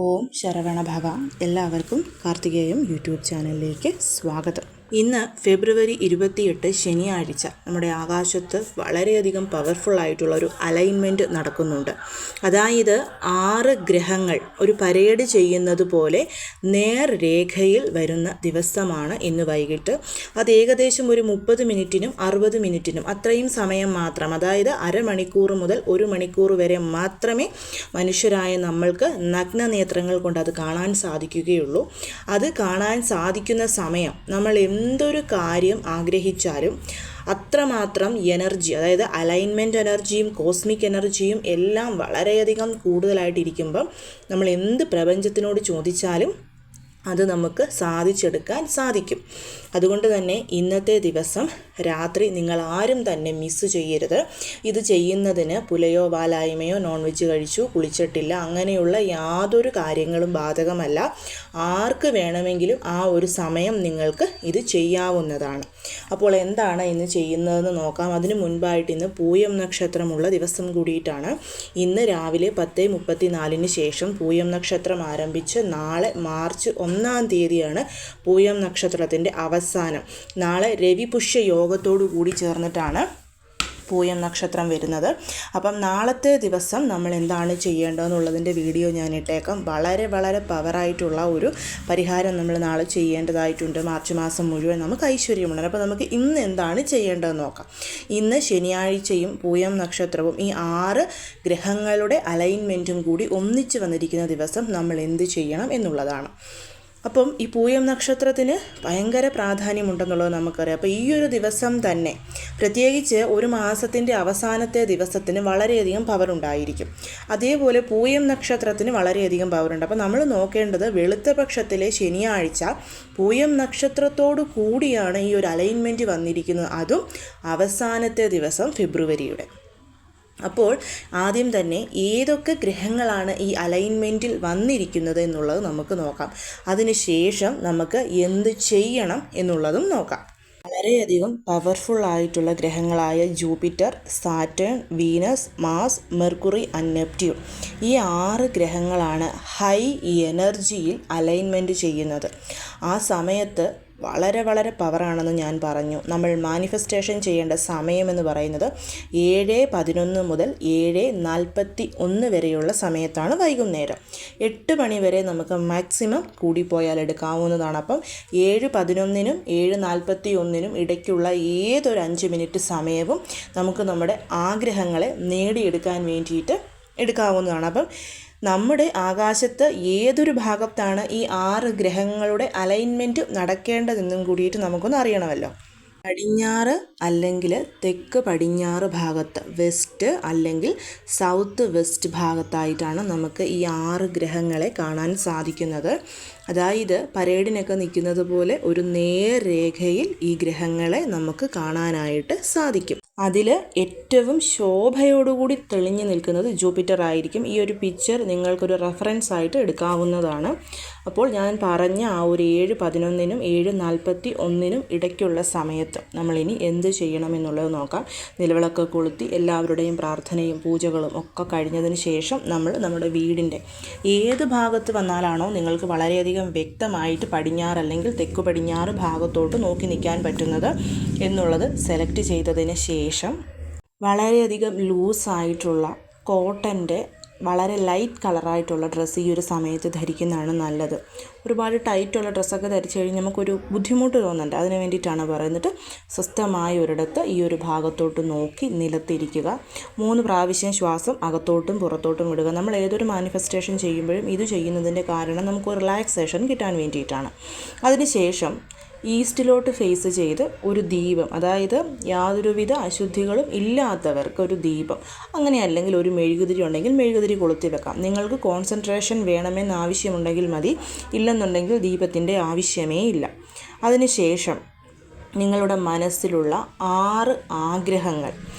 ഓം ശരവണ ഭവ. എല്ലാവർക്കും കാർത്തികേയം യൂട്യൂബ് ചാനലിലേക്ക് സ്വാഗതം. ഇന്ന് ഫെബ്രുവരി 28 ശനിയാഴ്ച നമ്മുടെ ആകാശത്ത് വളരെയധികം പവർഫുൾ ആയിട്ടുള്ള ഒരു അലൈൻമെൻറ്റ് നടക്കുന്നുണ്ട്. അതായത് 6 ഗ്രഹങ്ങൾ ഒരു പരേഡ് ചെയ്യുന്നത് പോലെ നേർരേഖയിൽ വരുന്ന ദിവസമാണ് ഇന്ന് വൈകിട്ട്. അത് ഏകദേശം ഒരു 30 മിനിറ്റിനും 60 മിനിറ്റിനും അത്രയും സമയം മാത്രം, അതായത് അരമണിക്കൂർ മുതൽ 1 മണിക്കൂർ വരെ മാത്രമേ മനുഷ്യരായ നമ്മൾക്ക് നഗ്നനേത്രങ്ങൾ കൊണ്ട് അത് കാണാൻ സാധിക്കുകയുള്ളൂ. അത് കാണാൻ സാധിക്കുന്ന സമയം നമ്മൾ എന്തൊരു കാര്യം ആഗ്രഹിച്ചാലും അത്രമാത്രം എനർജി, അതായത് അലൈൻമെൻറ്റ് എനർജിയും കോസ്മിക് എനർജിയും എല്ലാം വളരെയധികം കൂടുതലായിട്ടിരിക്കുമ്പം നമ്മൾ എന്ത് പ്രപഞ്ചത്തിനോട് ചോദിച്ചാലും അത് നമുക്ക് സാധിച്ചെടുക്കാൻ സാധിക്കും. അതുകൊണ്ട് തന്നെ ഇന്നത്തെ ദിവസം രാത്രി നിങ്ങൾ ആരും തന്നെ മിസ്സ് ചെയ്യരുത്. ഇത് ചെയ്യുന്നതിന് പുലയോ വാലായ്മയോ നോൺ വെജ് കഴിച്ചു കുളിച്ചിട്ടില്ല അങ്ങനെയുള്ള യാതൊരു കാര്യങ്ങളും ബാധകമല്ല. ആർക്ക് വേണമെങ്കിലും ആ ഒരു സമയം നിങ്ങൾക്ക് ഇത് ചെയ്യാവുന്നതാണ്. അപ്പോൾ എന്താണ് ഇന്ന് ചെയ്യുന്നതെന്ന് നോക്കാം. അതിനു മുൻപായിട്ട് ഇന്ന് പൂയം നക്ഷത്രമുള്ള ദിവസം കൂടിയിട്ടാണ്. ഇന്ന് രാവിലെ 10:34 ശേഷം പൂയം നക്ഷത്രം ആരംഭിച്ച് നാളെ മാർച്ച് 1 തീയതിയാണ് പൂയം നക്ഷത്രത്തിൻ്റെ അവസാനം. നാളെ രവിപുഷ്യ യോഗത്തോടു കൂടി ചേർന്നിട്ടാണ് പൂയം നക്ഷത്രം വരുന്നത്. അപ്പം നാളത്തെ ദിവസം നമ്മൾ എന്താണ് ചെയ്യേണ്ടതെന്നുള്ളതിൻ്റെ വീഡിയോ ഞാൻ ഇട്ടേക്കാം. വളരെ പവറായിട്ടുള്ള ഒരു പരിഹാരം നമ്മൾ നാളെ ചെയ്യേണ്ടതായിട്ടുണ്ട്. മാർച്ച് മാസം മുഴുവൻ നമുക്ക് ഐശ്വര്യമുണ്ട്. അപ്പോൾ നമുക്ക് ഇന്ന് എന്താണ് ചെയ്യേണ്ടതെന്ന് നോക്കാം. ഇന്ന് ശനിയാഴ്ചയും പൂയം നക്ഷത്രവും ഈ 6 ഗ്രഹങ്ങളുടെ അലൈൻമെൻറ്റും കൂടി ഒന്നിച്ച് വന്നിരിക്കുന്ന ദിവസം നമ്മൾ എന്ത് ചെയ്യണം എന്നുള്ളതാണ്. അപ്പം ഈ പൂയം നക്ഷത്രത്തിന് ഭയങ്കര പ്രാധാന്യമുണ്ടെന്നുള്ളത് നമുക്കറിയാം. അപ്പോൾ ഈ ഒരു ദിവസം തന്നെ പ്രത്യേകിച്ച് ഒരു മാസത്തിൻ്റെ അവസാനത്തെ ദിവസത്തിന് വളരെയധികം പവറുണ്ടായിരിക്കും. അതേപോലെ പൂയം നക്ഷത്രത്തിന് വളരെയധികം പവറുണ്ട്. അപ്പോൾ നമ്മൾ നോക്കേണ്ടത് വെളുത്ത പക്ഷത്തിലെ ശനിയാഴ്ച പൂയം നക്ഷത്രത്തോടു കൂടിയാണ് ഈ ഒരു അലൈൻമെൻറ്റ് വന്നിരിക്കുന്നത്. അതും അവസാനത്തെ ദിവസം ഫെബ്രുവരിയുടെ. അപ്പോൾ ആദ്യം തന്നെ ഏതൊക്കെ ഗ്രഹങ്ങളാണ് ഈ അലൈൻമെൻറ്റിൽ വന്നിരിക്കുന്നത് എന്നുള്ളത് നമുക്ക് നോക്കാം. അതിനുശേഷം നമുക്ക് എന്ത് ചെയ്യണം എന്നുള്ളതും നോക്കാം. വളരെയധികം പവർഫുൾ ആയിട്ടുള്ള ഗ്രഹങ്ങളായ Jupiter, Saturn, Venus, Mars, Mercury and Neptune, ഈ 6 ഗ്രഹങ്ങളാണ് ഹൈ എനർജിയിൽ അലൈൻമെൻറ്റ് ചെയ്യുന്നത്. ആ സമയത്ത് വളരെ പവറാണെന്ന് ഞാൻ പറഞ്ഞു. നമ്മൾ മാനിഫെസ്റ്റേഷൻ ചെയ്യേണ്ട സമയമെന്ന് പറയുന്നത് 7:11 മുതൽ 7:41 വരെയുള്ള സമയത്താണ് വൈകുന്നേരം. 8 മണി വരെ നമുക്ക് മാക്സിമം കൂടിപ്പോയാൽ എടുക്കാവുന്നതാണ്. അപ്പം 7:11നും 7:41നും ഇടയ്ക്കുള്ള ഏതൊരു 5 മിനിറ്റ് സമയവും നമുക്ക് നമ്മുടെ ആഗ്രഹങ്ങളെ നേടിയെടുക്കാൻ വേണ്ടിയിട്ട് എടുക്കാവുന്നതാണ്. അപ്പം നമ്മുടെ ആകാശത്ത് ഏതൊരു ഭാഗത്താണ് ഈ 6 ഗ്രഹങ്ങളുടെ അലൈൻമെൻറ്റ് നടക്കേണ്ടതെന്നും കൂടിയിട്ട് നമുക്കൊന്ന് അറിയണമല്ലോ. പടിഞ്ഞാറ് അല്ലെങ്കിൽ തെക്ക് പടിഞ്ഞാറ് ഭാഗത്ത്, വെസ്റ്റ് അല്ലെങ്കിൽ സൗത്ത് വെസ്റ്റ് ഭാഗത്തായിട്ടാണ് നമുക്ക് ഈ 6 ഗ്രഹങ്ങളെ കാണാൻ സാധിക്കുന്നത്. അതായത് പരേഡിനൊക്കെ നിൽക്കുന്നത് പോലെ ഒരു നേർരേഖയിൽ ഈ ഗ്രഹങ്ങളെ നമുക്ക് കാണാനായിട്ട് സാധിക്കും. അതിൽ ഏറ്റവും ശോഭയോടുകൂടി തെളിഞ്ഞു നിൽക്കുന്നത് ജൂപ്പിറ്റർ ആയിരിക്കും. ഈ ഒരു പിക്ചർ നിങ്ങൾക്കൊരു റെഫറൻസ് ആയിട്ട് എടുക്കാവുന്നതാണ്. അപ്പോൾ ഞാൻ പറഞ്ഞ ആ ഒരു 7:11നും 7:41നും ഇടയ്ക്കുള്ള സമയത്ത് നമ്മളിനി എന്ത് ചെയ്യണമെന്നുള്ളത് നോക്കാം. നിലവിളക്ക് കൊളുത്തി എല്ലാവരുടെയും പ്രാർത്ഥനയും പൂജകളും ഒക്കെ കഴിഞ്ഞതിന് ശേഷം നമ്മൾ നമ്മുടെ വീടിൻ്റെ ഏത് ഭാഗത്ത് വന്നാലാണോ നിങ്ങൾക്ക് വളരെയധികം വ്യക്തമായിട്ട് പടിഞ്ഞാറ് അല്ലെങ്കിൽ തെക്ക് പടിഞ്ഞാറ് ഭാഗത്തോട്ട് നോക്കി നിൽക്കാൻ പറ്റുന്നത് എന്നുള്ളത് സെലക്ട് ചെയ്തതിന് ശേഷം വളരെയധികം ലൂസായിട്ടുള്ള കോട്ടൻ്റെ വളരെ ലൈറ്റ് കളറായിട്ടുള്ള ഡ്രസ്സ് ഈ ഒരു സമയത്ത് ധരിക്കുന്നതാണ് നല്ലത്. ഒരുപാട് ടൈറ്റുള്ള ഡ്രസ്സൊക്കെ ധരിച്ചു കഴിഞ്ഞാൽ നമുക്കൊരു ബുദ്ധിമുട്ട് തോന്നുന്നുണ്ട്. അതിന് വേണ്ടിയിട്ടാണ് പറയുന്നത്. സ്വസ്ഥമായ ഒരിടത്ത് ഈ ഒരു ഭാഗത്തോട്ട് നോക്കി നിലത്തിരിക്കുക. 3 പ്രാവശ്യം ശ്വാസം അകത്തോട്ടും പുറത്തോട്ടും വിടുക. നമ്മൾ ഏതൊരു മാനിഫെസ്റ്റേഷൻ ചെയ്യുമ്പോഴും ഇത് ചെയ്യുന്നതിൻ്റെ കാരണം നമുക്ക് റിലാക്സേഷൻ കിട്ടാൻ വേണ്ടിയിട്ടാണ്. അതിനുശേഷം ഈസ്റ്റിലോട്ട് ഫേസ് ചെയ്ത് ഒരു ദീപം, അതായത് യാതൊരുവിധ അശുദ്ധികളും ഇല്ലാത്തവർക്ക് ഒരു ദീപം, അങ്ങനെ അല്ലെങ്കിൽ ഒരു മെഴുകുതിരി ഉണ്ടെങ്കിൽ മെഴുകുതിരി കൊളുത്തി വെക്കാം. നിങ്ങൾക്ക് കോൺസെൻട്രേഷൻ വേണമെന്ന് ആവശ്യമുണ്ടെങ്കിൽ മതി, ഇല്ലെന്നുണ്ടെങ്കിൽ ദീപത്തിൻ്റെ ആവശ്യമേ ഇല്ല. അതിനുശേഷം നിങ്ങളുടെ മനസ്സിലുള്ള 6 ആഗ്രഹങ്ങൾ,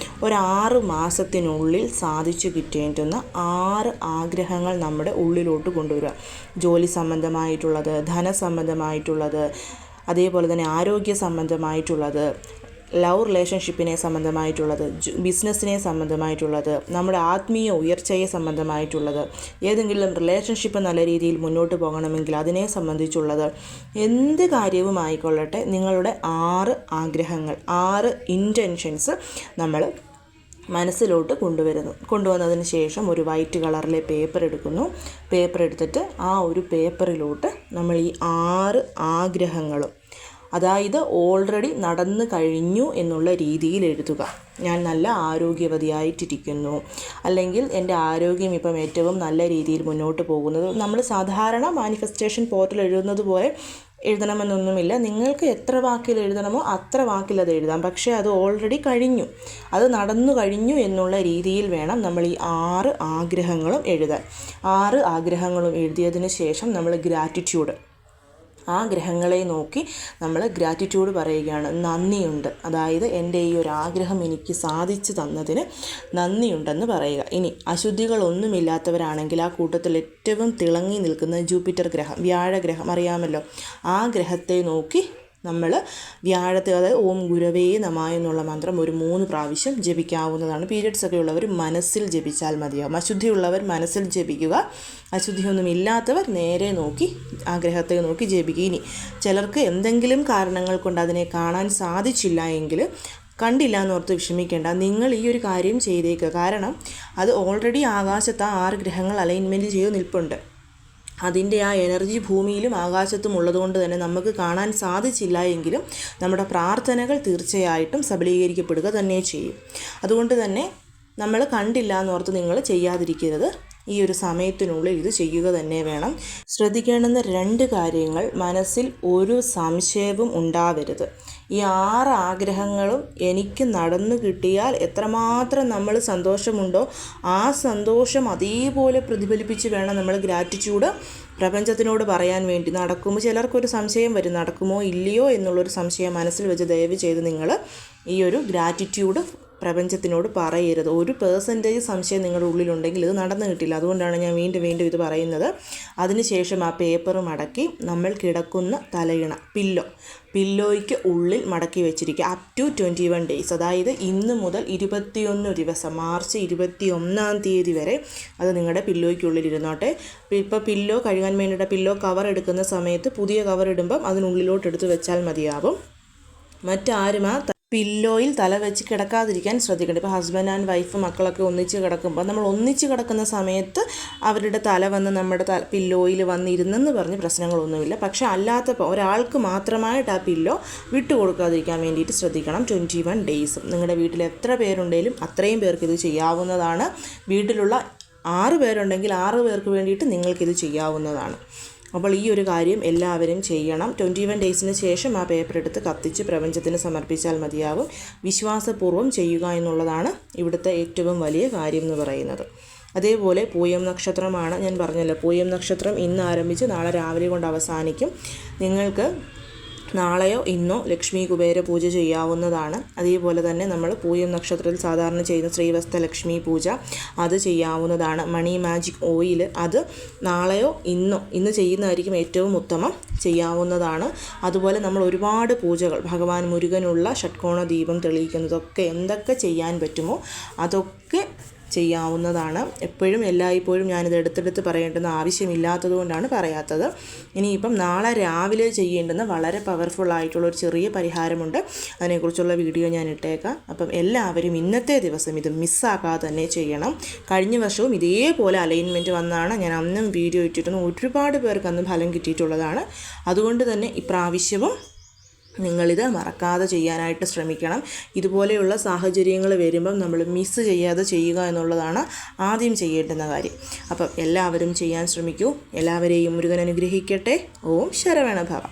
ഒരു 6 മാസത്തിനുള്ളിൽ സാധിച്ചു കിട്ടേണ്ടുന്ന 6 ആഗ്രഹങ്ങൾ നമ്മുടെ ഉള്ളിലോട്ട് കൊണ്ടുവരിക. ജോലി സംബന്ധമായിട്ടുള്ളത്, ധനസംബന്ധമായിട്ടുള്ളത്, അതേപോലെ തന്നെ ആരോഗ്യ സംബന്ധമായിട്ടുള്ളത്, ലവ് റിലേഷൻഷിപ്പിനെ സംബന്ധമായിട്ടുള്ളത്, ബിസിനസ്സിനെ സംബന്ധമായിട്ടുള്ളത്, നമ്മുടെ ആത്മീയ ഉയർച്ചയെ സംബന്ധമായിട്ടുള്ളത്, ഏതെങ്കിലും റിലേഷൻഷിപ്പ് നല്ല രീതിയിൽ മുന്നോട്ട് പോകണമെങ്കിൽ അതിനെ സംബന്ധിച്ചുള്ളത്, എന്ത് കാര്യവും ആയിക്കൊള്ളട്ടെ, നിങ്ങളുടെ 6 ആഗ്രഹങ്ങൾ, 6 ഇൻറ്റൻഷൻസ് നമ്മൾ മനസ്സിലോട്ട് കൊണ്ടുവന്നതിന് ശേഷം ഒരു വൈറ്റ് കളറിലെ പേപ്പർ എടുക്കുന്നു. പേപ്പർ എടുത്തിട്ട് ആ ഒരു പേപ്പറിലോട്ട് നമ്മൾ ഈ 6 ആഗ്രഹങ്ങളും, അതായത് ഓൾറെഡി നടന്നു കഴിഞ്ഞു എന്നുള്ള രീതിയിൽ എഴുതുക. ഞാൻ നല്ല ആരോഗ്യവതിയായിട്ടിരിക്കുന്നു, അല്ലെങ്കിൽ എൻ്റെ ആരോഗ്യം ഇപ്പം ഏറ്റവും നല്ല രീതിയിൽ മുന്നോട്ട് പോകുന്നത്. നമ്മൾ സാധാരണ മാനിഫെസ്റ്റേഷൻ പോർട്ടൽ എഴുതുന്നത് പോലെ എഴുതണമെന്നൊന്നുമില്ല. നിങ്ങൾക്ക് എത്ര വാക്കിൽ എഴുതണമോ അത്ര വാക്കിൽ അത് എഴുതാം. പക്ഷേ അത് ഓൾറെഡി കഴിഞ്ഞു, അത് നടന്നു കഴിഞ്ഞു എന്നുള്ള രീതിയിൽ വേണം നമ്മൾ ഈ 6 ആഗ്രഹങ്ങളും എഴുതാൻ. 6 ആഗ്രഹങ്ങളും എഴുതിയതിന് ശേഷം നമ്മൾ ഗ്രാറ്റിറ്റ്യൂഡ്, ആ ഗ്രഹങ്ങളെ നോക്കി നമ്മൾ ഗ്രാറ്റിറ്റ്യൂഡ് പറയുകയാണ്. നന്ദിയുണ്ട്, അതായത് എൻ്റെ ഈ ഒരു ആഗ്രഹം എനിക്ക് സാധിച്ചു തന്നതിന് നന്ദിയുണ്ടെന്ന് പറയുക. ഇനി അശുദ്ധികളൊന്നുമില്ലാത്തവരാണെങ്കിൽ ആ കൂട്ടത്തിൽ ഏറ്റവും തിളങ്ങി നിൽക്കുന്ന ജൂപ്പിറ്റർ ഗ്രഹം, വ്യാഴഗ്രഹം അറിയാമല്ലോ, ആ ഗ്രഹത്തെ നോക്കി നമ്മൾ വ്യാഴത്തെ, അതായത് ഓം ഗുരവേ നമഃ എന്നുള്ള മന്ത്രം ഒരു 3 പ്രാവശ്യം ജപിക്കാവുന്നതാണ്. പീരിയഡ്സ് ഒക്കെ ഉള്ളവർ മനസ്സിൽ ജപിച്ചാൽ മതിയാവും. അശുദ്ധിയുള്ളവർ മനസ്സിൽ ജപിക്കുക, അശുദ്ധിയൊന്നും ഇല്ലാത്തവർ നേരെ നോക്കി ആഗ്രഹത്തെ നോക്കി ജപിക്കുക. ഇനി ചിലർക്ക് എന്തെങ്കിലും കാരണങ്ങൾ കൊണ്ട് അതിനെ കാണാൻ സാധിച്ചില്ല എങ്കിൽ കണ്ടില്ല എന്നോർത്ത് വിഷമിക്കേണ്ട. നിങ്ങൾ ഈ ഒരു കാര്യം ചെയ്തേക്കുക. കാരണം അത് ഓൾറെഡി ആകാശത്ത് 6 ഗ്രഹങ്ങൾ അലൈൻമെൻറ്റ് ചെയ്ത് നിൽപ്പുണ്ട്. അതിൻ്റെ ആ എനർജി ഭൂമിയിലും ആകാശത്തും ഉള്ളതുകൊണ്ട് തന്നെ നമുക്ക് കാണാൻ സാധിച്ചില്ല എങ്കിലും നമ്മുടെ പ്രാർത്ഥനകൾ തീർച്ചയായിട്ടും സബലീകരിക്കപ്പെടുക തന്നെ ചെയ്യും. അതുകൊണ്ട് തന്നെ നമ്മൾ കണ്ടില്ല എന്നോർത്ത് നിങ്ങൾ ചെയ്യാതിരിക്കരുത്. ഈ ഒരു സമയത്തിനുള്ളിൽ ഇത് ചെയ്യുക തന്നെ വേണം. ശ്രദ്ധിക്കേണ്ടുന്ന 2 കാര്യങ്ങൾ, മനസ്സിൽ ഒരു സംശയവും ഉണ്ടാവരുത്. ഈ 6 ആഗ്രഹങ്ങളും എനിക്ക് നടന്നു കിട്ടിയാൽ എത്രമാത്രം നമ്മൾ സന്തോഷമുണ്ടോ ആ സന്തോഷം അതേപോലെ പ്രതിഫലിപ്പിച്ച് വേണം നമ്മൾ ഗ്രാറ്റിറ്റ്യൂഡ് പ്രപഞ്ചത്തിനോട് പറയാൻ വേണ്ടി. നടക്കുമ്പോൾ ചിലർക്കൊരു സംശയം വരും, നടക്കുമോ ഇല്ലയോ എന്നുള്ളൊരു സംശയം മനസ്സിൽ വെച്ച് ദയവ് ചെയ്ത് നിങ്ങൾ ഈ ഒരു ഗ്രാറ്റിറ്റ്യൂഡ് പ്രപഞ്ചത്തിനോട് പറയരുത്. 1% സംശയം നിങ്ങളുടെ ഉള്ളിലുണ്ടെങ്കിൽ ഇത് നടന്നു കിട്ടില്ല. അതുകൊണ്ടാണ് ഞാൻ വീണ്ടും വീണ്ടും ഇത് പറയുന്നത്. അതിനുശേഷം ആ പേപ്പർ മടക്കി നമ്മൾ കിടക്കുന്ന തലയിണ, പില്ലോയ്ക്ക് ഉള്ളിൽ മടക്കി വെച്ചിരിക്കുക. അപ് ടു 21 ഡേയ്സ്, അതായത് ഇന്ന് മുതൽ 21 ദിവസം, മാർച്ച് 21-ാം തീയതി വരെ അത് നിങ്ങളുടെ പില്ലോയ്ക്കുള്ളിൽ ഇരുന്നോട്ടെ. ഇപ്പോൾ പില്ലോ കഴുകാൻ വേണ്ടിയിട്ട് പില്ലോ കവർ എടുക്കുന്ന സമയത്ത് പുതിയ കവർ ഇടുമ്പം അതിനുള്ളിലോട്ട് എടുത്ത് വെച്ചാൽ മതിയാവും. മറ്റാരും ആ പില്ലോയിൽ തല വെച്ച് കിടക്കാതിരിക്കാൻ ശ്രദ്ധിക്കണം. ഇപ്പോൾ ഹസ്ബൻഡ് ആൻഡ് വൈഫ് മക്കളൊക്കെ ഒന്നിച്ച് കിടക്കുമ്പോൾ നമ്മൾ ഒന്നിച്ച് കിടക്കുന്ന സമയത്ത് അവരുടെ തല വന്ന് നമ്മുടെ പില്ലോയിൽ വന്നിരുന്നെന്ന് പറഞ്ഞ് പ്രശ്നങ്ങളൊന്നുമില്ല. പക്ഷേ അല്ലാത്തപ്പോൾ ഒരാൾക്ക് മാത്രമായിട്ട് ആ പില്ലോ വിട്ടുകൊടുക്കാതിരിക്കാൻ വേണ്ടിയിട്ട് ശ്രദ്ധിക്കണം. 21 ഡേയ്സും നിങ്ങളുടെ വീട്ടിൽ എത്ര പേരുണ്ടെങ്കിലും അത്രയും പേർക്ക് ഇത് ചെയ്യാവുന്നതാണ്. വീട്ടിലുള്ള 6 പേരുണ്ടെങ്കിൽ 6 പേർക്ക് വേണ്ടിയിട്ട് നിങ്ങൾക്കിത് ചെയ്യാവുന്നതാണ്. അപ്പോൾ ഈ ഒരു കാര്യം എല്ലാവരും ചെയ്യണം. 21 ഡേയ്സിന് ശേഷം ആ പേപ്പർ എടുത്ത് കത്തിച്ച് പ്രപഞ്ചത്തിന് സമർപ്പിച്ചാൽ മതിയാവും. വിശ്വാസപൂർവ്വം ചെയ്യുക എന്നുള്ളതാണ് ഇവിടുത്തെ ഏറ്റവും വലിയ കാര്യം എന്ന് പറയുന്നത്. അതേപോലെ പൂയം നക്ഷത്രമാണ്, ഞാൻ പറഞ്ഞല്ലോ, പൂയം നക്ഷത്രം ഇന്ന് ആരംഭിച്ച് നാളെ രാവിലെ കൊണ്ട് അവസാനിക്കും. നിങ്ങൾക്ക് നാളെയോ ഇന്നോ ലക്ഷ്മി കുബേര പൂജ ചെയ്യാവുന്നതാണ്. അതേപോലെ തന്നെ നമ്മൾ പൂയം നക്ഷത്രത്തിൽ സാധാരണ ചെയ്യുന്ന ശ്രീവസ്ത ലക്ഷ്മി പൂജ അത് ചെയ്യാവുന്നതാണ്. മണി മാജിക് ഓയിൽ അത് നാളെയോ ഇന്ന് ചെയ്യുന്നതായിരിക്കും ഏറ്റവും ഉത്തമം, ചെയ്യാവുന്നതാണ്. അതുപോലെ നമ്മൾ ഒരുപാട് പൂജകൾ, ഭഗവാൻ മുരുകനുള്ള ഷട്കോണ ദീപം തെളിയിക്കുന്നതൊക്കെ എന്തൊക്കെ ചെയ്യാൻ പറ്റുമോ അതൊക്കെ ചെയ്യാവുന്നതാണ്. എപ്പോഴും എല്ലായ്പ്പോഴും ഞാനിത് എടുത്തെടുത്ത് പറയേണ്ടുന്ന ആവശ്യമില്ലാത്തത് കൊണ്ടാണ് പറയാത്തത്. ഇനിയിപ്പം നാളെ രാവിലെ ചെയ്യേണ്ടുന്ന വളരെ പവർഫുള്ളായിട്ടുള്ളൊരു ചെറിയ പരിഹാരമുണ്ട്. അതിനെക്കുറിച്ചുള്ള വീഡിയോ ഞാൻ ഇട്ടേക്കാം. അപ്പം എല്ലാവരും ഇന്നത്തെ ദിവസം ഇത് മിസ്സാക്കാതെ തന്നെ ചെയ്യണം. കഴിഞ്ഞ വർഷവും ഇതേപോലെ അലൈൻമെൻറ്റ് വന്നാണ് ഞാൻ അന്നും വീഡിയോ ഇട്ടിരുന്നു. ഒരുപാട് പേർക്ക് അന്ന് ഫലം കിട്ടിയിട്ടുള്ളതാണ്. അതുകൊണ്ട് തന്നെ ഇപ്രാവശ്യവും നിങ്ങളിത് മറക്കാതെ ചെയ്യാനായിട്ട് ശ്രമിക്കണം. ഇതുപോലെയുള്ള സാഹചര്യങ്ങൾ വരുമ്പം നമ്മൾ മിസ്സ് ചെയ്യാതെ ചെയ്യുക എന്നുള്ളതാണ് ആദ്യം ചെയ്യേണ്ടുന്ന കാര്യം. അപ്പം എല്ലാവരും ചെയ്യാൻ ശ്രമിക്കൂ. എല്ലാവരെയും മുരുകൻ അനുഗ്രഹിക്കട്ടെ. ഓം ശരവണ ഭവ.